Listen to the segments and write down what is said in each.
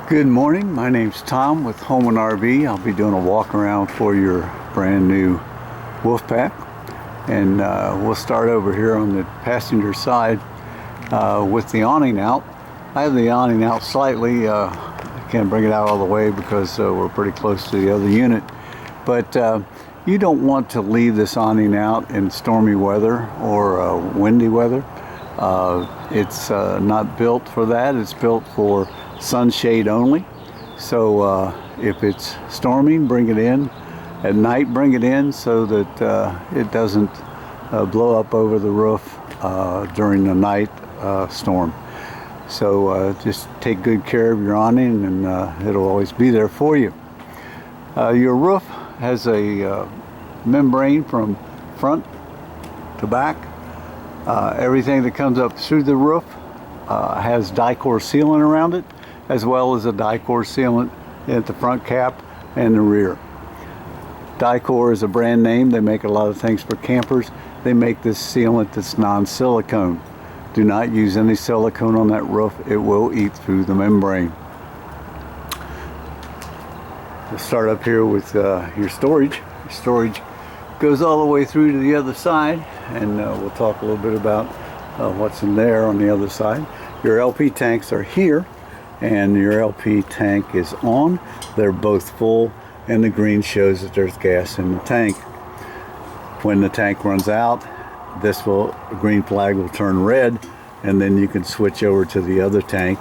Good morning, my name's Tom with Home and RV. I'll be doing a walk around for your brand new Wolfpack, and we'll start over here on the passenger side with the awning out. I have the awning out slightly. I can't bring it out all the way because we're pretty close to the other unit, but you don't want to leave this awning out in stormy weather or windy weather. It's not built for that. It's built for sunshade only. So if it's storming, bring it in. At night, bring it in so that it doesn't blow up over the roof during the night storm. So just take good care of your awning, and it'll always be there for you. Your roof has a membrane from front to back. Everything that comes up through the roof has Dicor sealant around it, as well as a Dicor sealant at the front cap and the rear. Dicor is a brand name. They make a lot of things for campers. They make this sealant that's non-silicone. Do not use any silicone on that roof. It will eat through the membrane. We'll start up here with your storage. Your storage goes all the way through to the other side, and we'll talk a little bit about what's in there on the other side. Your LP tanks are here, and your LP tank is on. They're both full, and the green shows that there's gas in the tank. When the tank runs out, the green flag will turn red, and then you can switch over to the other tank,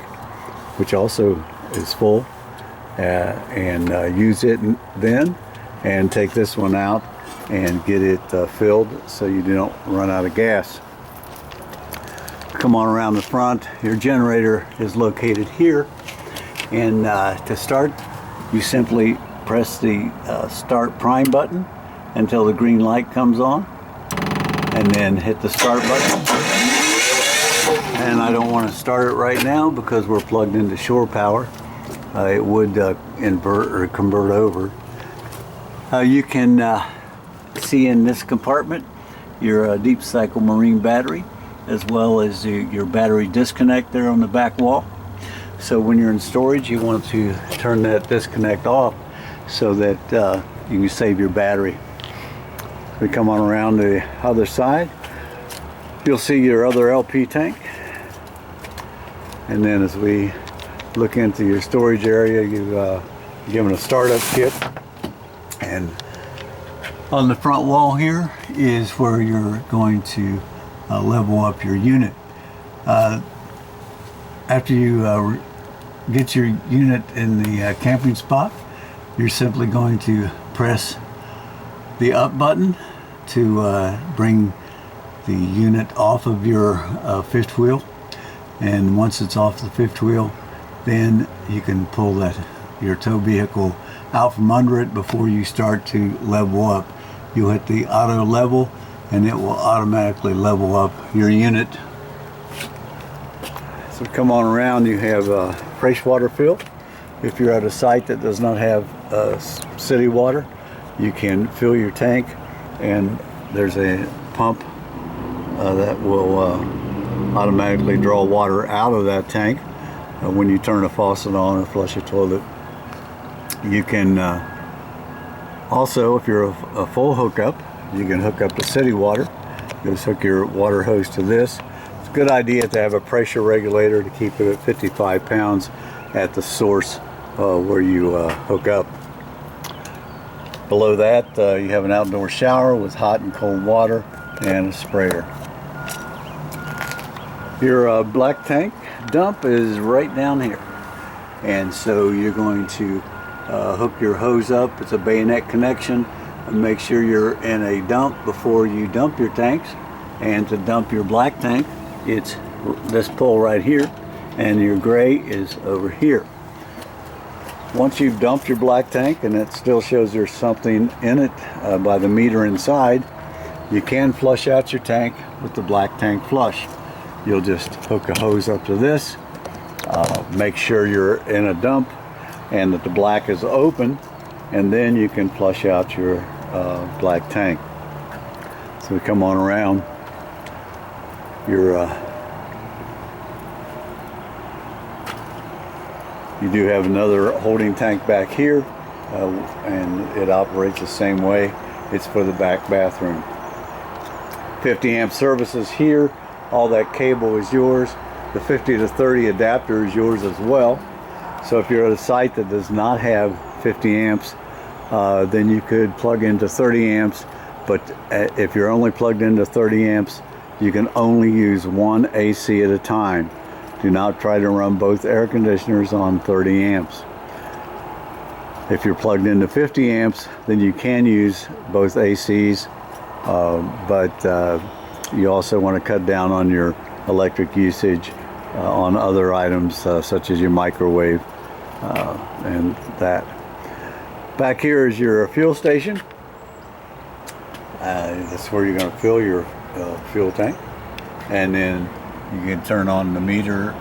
which also is full, and use it then, and take this one out and get it filled so you don't run out of gas. Come on around the front. Your generator is located here, and to start, you simply press the start prime button until the green light comes on, and then hit the start button. And I don't want to start it right now because we're plugged into shore power. It would invert or convert over. You can see in this compartment your deep cycle marine battery, as well as your battery disconnect there on the back wall. So when you're in storage, you want to turn that disconnect off so that you can save your battery. We come on around the other side, you'll see your other LP tank, and then as we look into your storage area, you've given a startup kit, and on the front wall here is where you're going to level up your unit. After you get your unit in the camping spot, you're simply going to press the up button to bring the unit off of your fifth wheel, and once it's off the fifth wheel, then you can pull your tow vehicle out from under it. Before you start to level up, you hit the auto level, and it will automatically level up your unit. So come on around, you have a freshwater fill. If you're at a site that does not have city water, you can fill your tank, and there's a pump that will automatically draw water out of that tank when you turn a faucet on or flush a toilet. You can also, if you're a full hookup, you can hook up to city water. Just hook your water hose to this. It's a good idea to have a pressure regulator to keep it at 55 pounds at the source where you hook up. Below that, you have an outdoor shower with hot and cold water and a sprayer. Your black tank dump is right down here, and so you're going to hook your hose up. It's a bayonet connection, and make sure you're in a dump before you dump your tanks. And to dump your black tank, it's this pull right here, and your gray is over here. Once you've dumped your black tank, and it still shows there's something in it by the meter inside, you can flush out your tank with the black tank flush. You'll just hook a hose up to this, make sure you're in a dump and that the black is open, and then you can flush out your black tank. So we come on around your You do have another holding tank back here, and it operates the same way. It's for the back bathroom. 50 amp services here. All that cable is yours. The 50 to 30 adapter is yours as well. So if you're at a site that does not have 50 amps, then you could plug into 30 amps. But if you're only plugged into 30 amps, you can only use one AC at a time. Do not try to run both air conditioners on 30 amps. If you're plugged into 50 amps, then you can use both ACs, but you also want to cut down on your electric usage on other items such as your microwave and that. Back here is your fuel station. That's where you're going to fill your fuel tank, and then you can turn on the meter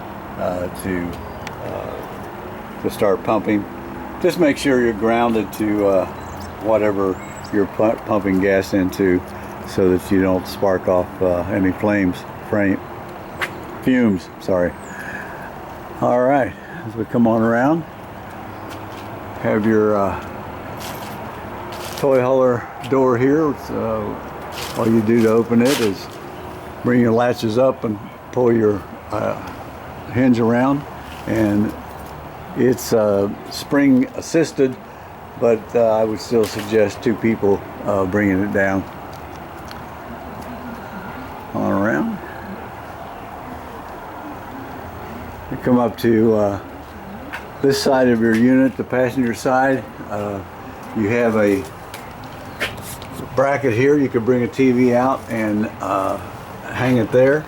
to start pumping. Just make sure you're grounded to whatever you're pumping gas into, so that you don't spark off any fumes. Sorry. All right, as we come on around, have your toy hauler door here. All you do to open it is bring your latches up and pull your hinge around, and it's spring assisted, but I would still suggest two people bringing it down. On around. You come up to this side of your unit, the passenger side. You have a bracket here. You can bring a TV out and hang it there,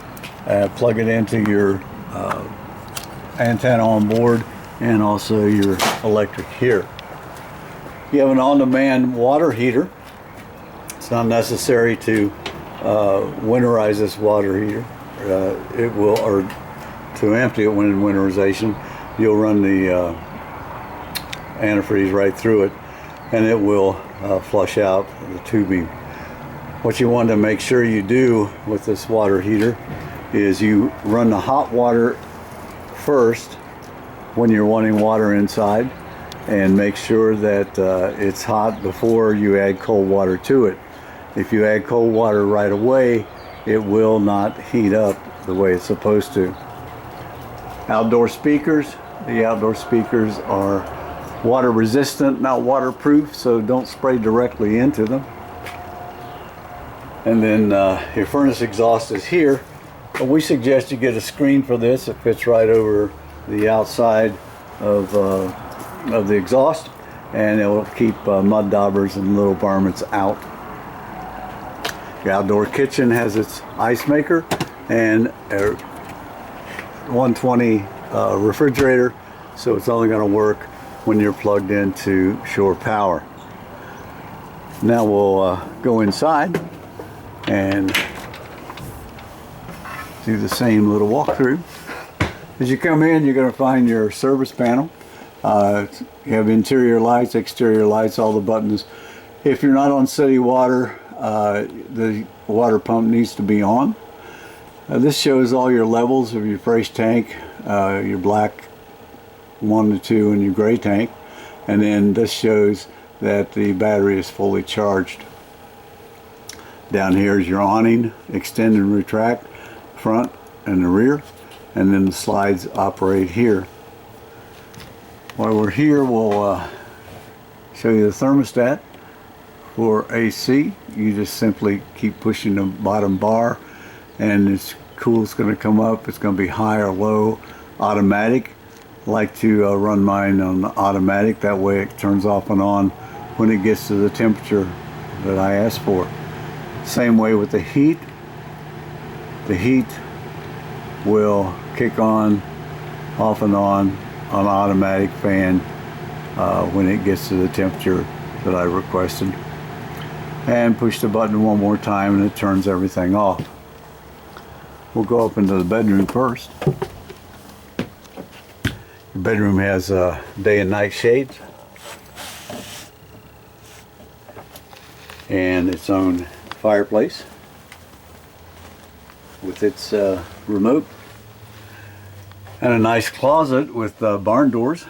plug it into your antenna on board, and also your electric here. You have an on-demand water heater. It's not necessary to winterize this water heater. It will, or to empty it when in winterization, you'll run the antifreeze right through it, and it will flush out the tubing. What you want to make sure you do with this water heater is you run the hot water first when you're wanting water inside, and make sure that it's hot before you add cold water to it. If you add cold water right away, it will not heat up the way it's supposed to. Outdoor speakers. The outdoor speakers are water resistant, not waterproof, so don't spray directly into them. And then your furnace exhaust is here. We suggest you get a screen for this. It fits right over the outside of the exhaust, and it will keep mud daubers and little varmints out. The outdoor kitchen has its ice maker and a 120 refrigerator, so it's only going to work when you're plugged into shore power. Now we'll go inside and do the same little walkthrough. As you come in, you're going to find your service panel. You have interior lights, exterior lights, all the buttons. If you're not on city water, the water pump needs to be on. This shows all your levels of your fresh tank, your black 1 to 2 and your gray tank, and then this shows that the battery is fully charged. Down here is your awning, extend and retract, front and the rear, and then the slides operate here. While we're here, we'll show you the thermostat for AC. You just simply keep pushing the bottom bar, and it's cool. It's going to come up. It's going to be high or low, automatic. I like to run mine on automatic. That way it turns off and on when it gets to the temperature that I ask for. Same way with the heat. The heat will kick on, off and on automatic fan when it gets to the temperature that I requested. And push the button one more time and it turns everything off. We'll go up into the bedroom first. The bedroom has day and night shades and its own fireplace with its remote. And a nice closet with barn doors.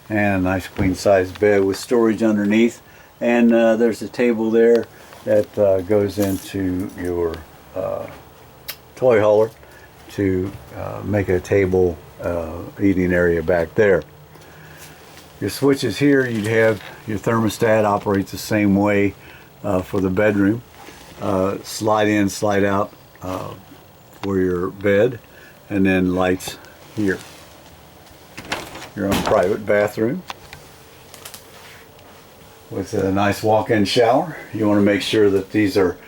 And a nice queen size bed with storage underneath. And there's a table there that goes into your toy hauler to make a table eating area back there. Your switches here, you'd have your thermostat operates the same way for the bedroom. Slide in, slide out for your bed, and then lights here. Your own private bathroom with a nice walk-in shower. You want to make sure that these are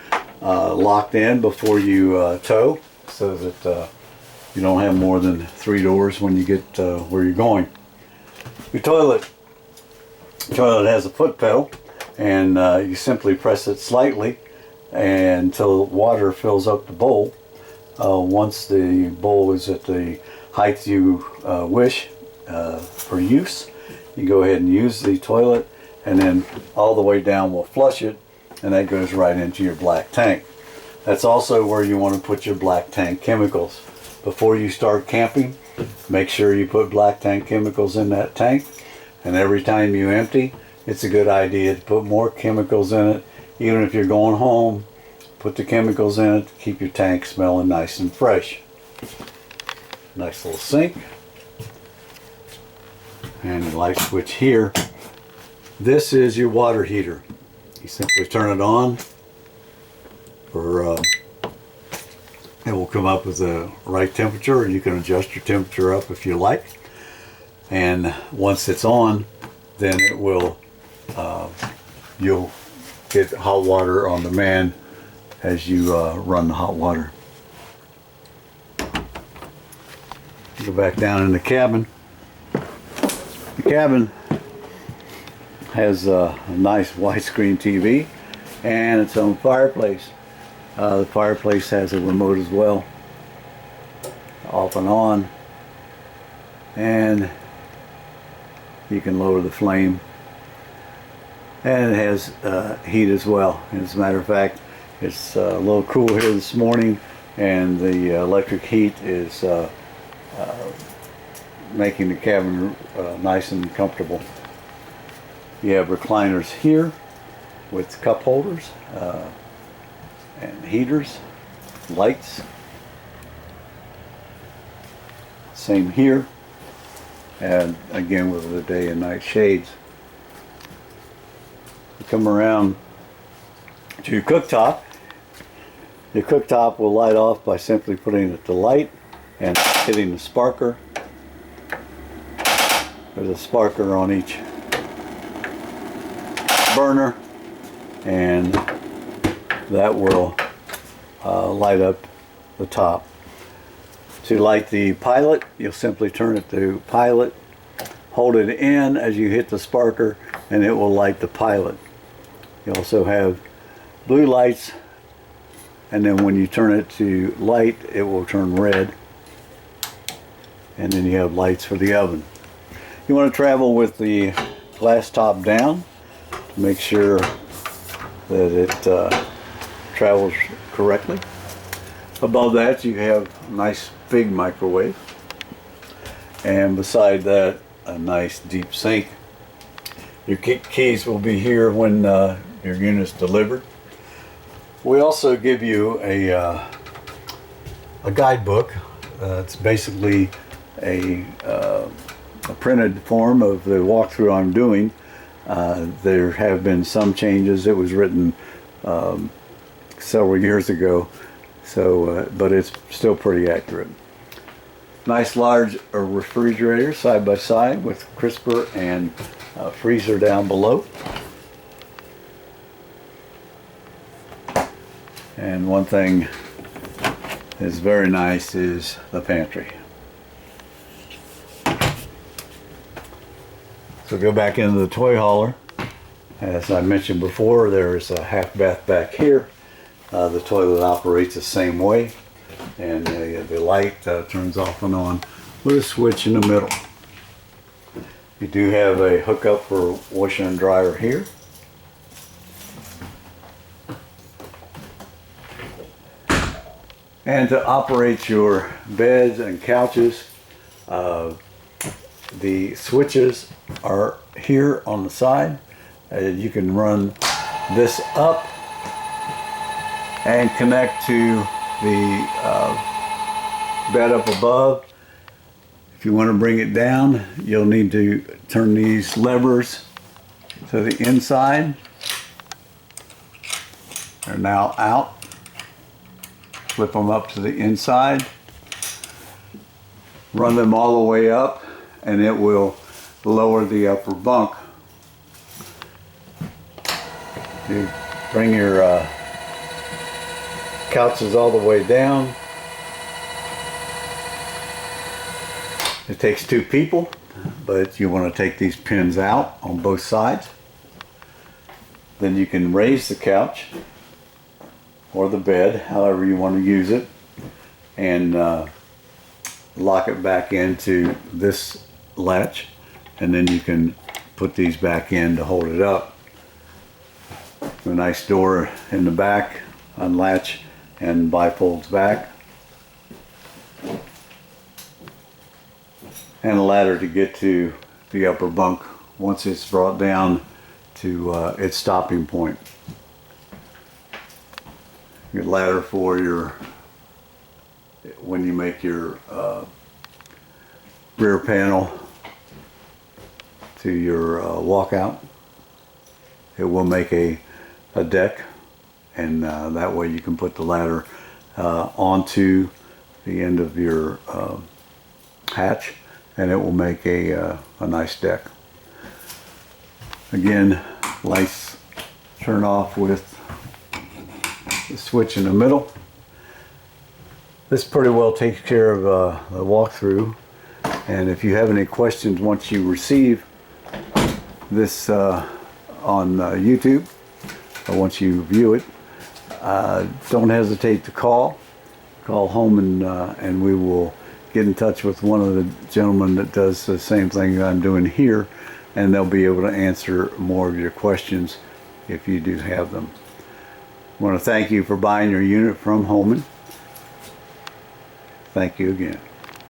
locked in before you tow, so that you don't have more than 3 doors when you get where you're going. Your toilet has a foot pedal, and you simply press it slightly until water fills up the bowl. Once the bowl is at the height you wish for use, you go ahead and use the toilet, and then all the way down will flush it, and that goes right into your black tank. That's also where you want to put your black tank chemicals. Before you start camping, make sure you put black tank chemicals in that tank, and every time you empty, it's a good idea to put more chemicals in it. Even if you're going home, put the chemicals in it to keep your tank smelling nice and fresh. Nice little sink. And the light switch here. This is your water heater. You simply turn it on for it will come up with the right temperature, and you can adjust your temperature up if you like. And once it's on, then it will you'll get hot water on demand as you run the hot water. Go back down in the cabin. The cabin has a nice widescreen TV and its own fireplace. The fireplace has a remote as well, off and on, and you can lower the flame, and it has heat as well. And as a matter of fact, it's a little cool here this morning, and the electric heat is making the cabin nice and comfortable. You have recliners here with cup holders and heaters, lights. Same here, and again with the day and night shades. You come around to your cooktop. Your cooktop will light off by simply putting it to light and hitting the sparker. There's a sparker on each burner, and that will light up the top. To light the pilot, you'll simply turn it to pilot, hold it in as you hit the sparker, and it will light the pilot. You also have blue lights, and then when you turn it to light, it will turn red, and then you have lights for the oven. You want to travel with the glass top down to make sure that it travels correctly. Above that, you have a nice big microwave, and beside that, a nice deep sink. Your keys will be here when your unit's delivered. We also give you a guidebook. It's basically a printed form of the walkthrough I'm doing. There have been some changes. It was written several years ago, so but it's still pretty accurate. Nice large refrigerator side by side with crisper and freezer down below. And one thing that's very nice is the pantry. So go back into the toy hauler. As I mentioned before, there's a half bath back here. The toilet operates the same way, and the light turns off and on with a switch in the middle. You do have a hookup for washer and dryer here. And to operate your beds and couches, the switches are here on the side. You can run this up and connect to the bed up above. If you want to bring it down, you'll need to turn these levers to the inside. They're now out. Flip them up to the inside. Run them all the way up, and it will lower the upper bunk. You bring your couches all the way down. It takes 2 people, but you want to take these pins out on both sides. Then you can raise the couch or the bed, however you want to use it, and lock it back into this latch, and then you can put these back in to hold it up. A nice door in the back, unlatch and bifolds back, and a ladder to get to the upper bunk once it's brought down to its stopping point. Your ladder for your, when you make your rear panel to your walkout, it will make a deck, and that way you can put the ladder onto the end of your hatch, and it will make a nice deck. Again, lights turn off with the switch in the middle. This pretty well takes care of the walkthrough, and if you have any questions once you receive this on YouTube, or once you view it, don't hesitate to call home, and we will get in touch with one of the gentlemen that does the same thing that I'm doing here, and they'll be able to answer more of your questions if you do have them. I want to thank you for buying your unit from Holman. Thank you again.